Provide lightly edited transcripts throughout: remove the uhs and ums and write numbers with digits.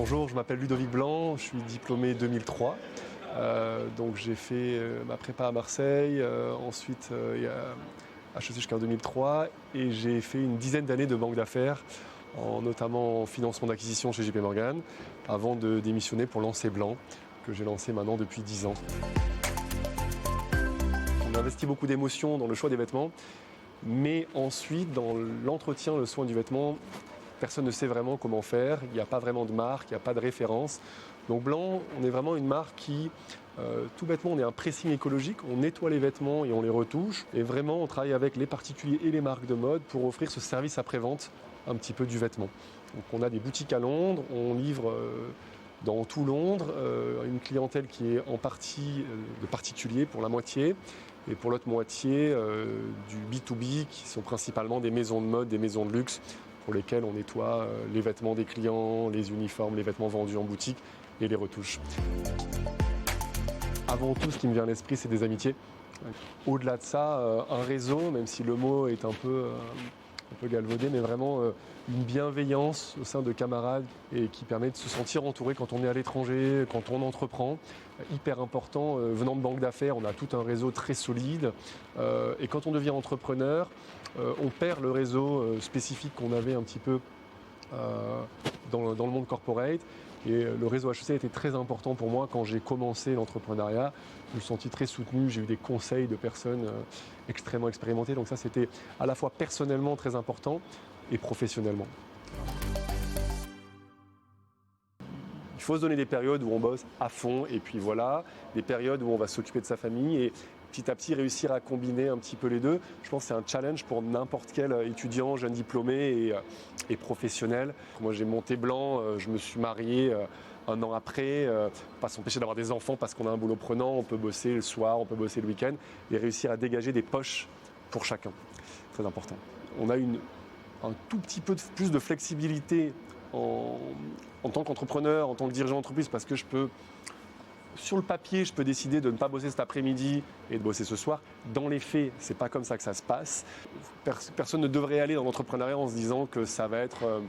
Bonjour, je m'appelle Ludovic Blanc, je suis diplômé 2003. Donc j'ai fait ma prépa à Marseille, ensuite HEC jusqu'en 2003 et j'ai fait une dizaine d'années de banque d'affaires, notamment en financement d'acquisition chez JP Morgan, avant de démissionner pour lancer Blanc, que j'ai lancé maintenant depuis 10 ans. On investit beaucoup d'émotions dans le choix des vêtements, mais ensuite dans l'entretien, le soin du vêtement, personne ne sait vraiment comment faire, il n'y a pas vraiment de marque, il n'y a pas de référence. Donc Blanc, on est vraiment une marque qui, tout bêtement, on est un pressing écologique, on nettoie les vêtements et on les retouche. Et vraiment, on travaille avec les particuliers et les marques de mode pour offrir ce service après-vente un petit peu du vêtement. Donc on a des boutiques à Londres, on livre dans tout Londres, une clientèle qui est en partie de particuliers pour la moitié, et pour l'autre moitié du B2B, qui sont principalement des maisons de mode, des maisons de luxe, pour lesquelles on nettoie les vêtements des clients, les uniformes, les vêtements vendus en boutique et les retouches. Avant tout, ce qui me vient à l'esprit, c'est des amitiés. Au-delà de ça, un réseau, même si le mot est un peu galvaudé, mais vraiment une bienveillance au sein de camarades et qui permet de se sentir entouré quand on est à l'étranger, quand on entreprend. Hyper important, venant de banque d'affaires, on a tout un réseau très solide. Et quand on devient entrepreneur, on perd le réseau spécifique qu'on avait un petit peu dans le monde corporate. Et le réseau HEC était très important pour moi quand j'ai commencé l'entrepreneuriat. Je me suis senti très soutenu, j'ai eu des conseils de personnes extrêmement expérimentées. Donc ça, c'était à la fois personnellement très important et professionnellement. Il faut se donner des périodes où on bosse à fond et puis voilà, des périodes où on va s'occuper de sa famille et petit à petit réussir à combiner un petit peu les deux. Je pense que c'est un challenge pour n'importe quel étudiant, jeune diplômé et professionnel. Moi j'ai monté Blanc, je me suis marié un an après, pas s'empêcher d'avoir des enfants parce qu'on a un boulot prenant, on peut bosser le soir, on peut bosser le week-end et réussir à dégager des poches pour chacun. Très important. On a un tout petit peu plus de flexibilité en tant qu'entrepreneur, en tant que dirigeant d'entreprise, parce que sur le papier, je peux décider de ne pas bosser cet après-midi et de bosser ce soir. Dans les faits, c'est pas comme ça que ça se passe. Personne ne devrait aller dans l'entrepreneuriat en se disant que ça va être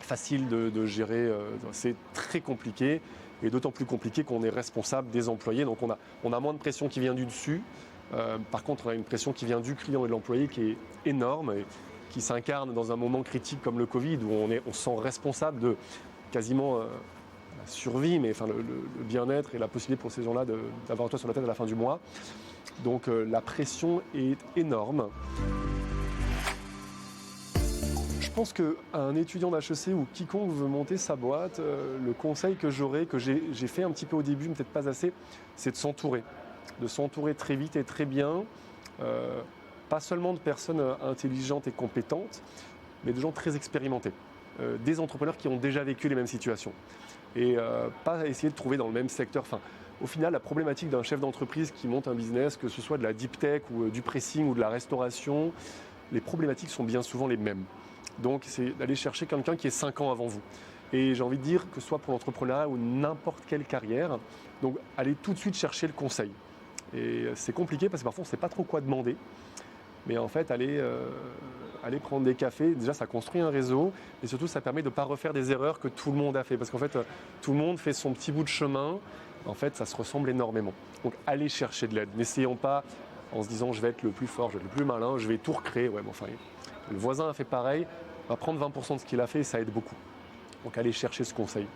facile de gérer. C'est très compliqué et d'autant plus compliqué qu'on est responsable des employés. Donc on a moins de pression qui vient du dessus. Par contre, on a une pression qui vient du client et de l'employé qui est énorme et qui s'incarne dans un moment critique comme le Covid où on se sent responsable de quasiment la survie, mais enfin, le bien-être et la possibilité pour ces gens-là d'avoir un toit sur la tête à la fin du mois. Donc la pression est énorme. Je pense qu'un étudiant d'HEC ou quiconque veut monter sa boîte, le conseil que j'aurais, que j'ai fait un petit peu au début, mais peut-être pas assez, c'est de s'entourer. De s'entourer très vite et très bien. Pas seulement de personnes intelligentes et compétentes, mais de gens très expérimentés. Des entrepreneurs qui ont déjà vécu les mêmes situations. Et pas essayer de trouver dans le même secteur. Enfin, au final, la problématique d'un chef d'entreprise qui monte un business, que ce soit de la deep tech ou du pressing ou de la restauration, les problématiques sont bien souvent les mêmes. Donc, c'est d'aller chercher quelqu'un qui est 5 ans avant vous. Et j'ai envie de dire que ce soit pour l'entrepreneuriat ou n'importe quelle carrière, donc allez tout de suite chercher le conseil. Et c'est compliqué parce que parfois on ne sait pas trop quoi demander. Mais en fait, aller prendre des cafés, déjà ça construit un réseau et surtout ça permet de ne pas refaire des erreurs que tout le monde a fait. Parce qu'en fait, tout le monde fait son petit bout de chemin. En fait, ça se ressemble énormément. Donc allez chercher de l'aide. N'essayons pas en se disant je vais être le plus fort, je vais être le plus malin, je vais tout recréer. Ouais, mais enfin, le voisin a fait pareil, on va prendre 20% de ce qu'il a fait et ça aide beaucoup. Donc allez chercher ce conseil.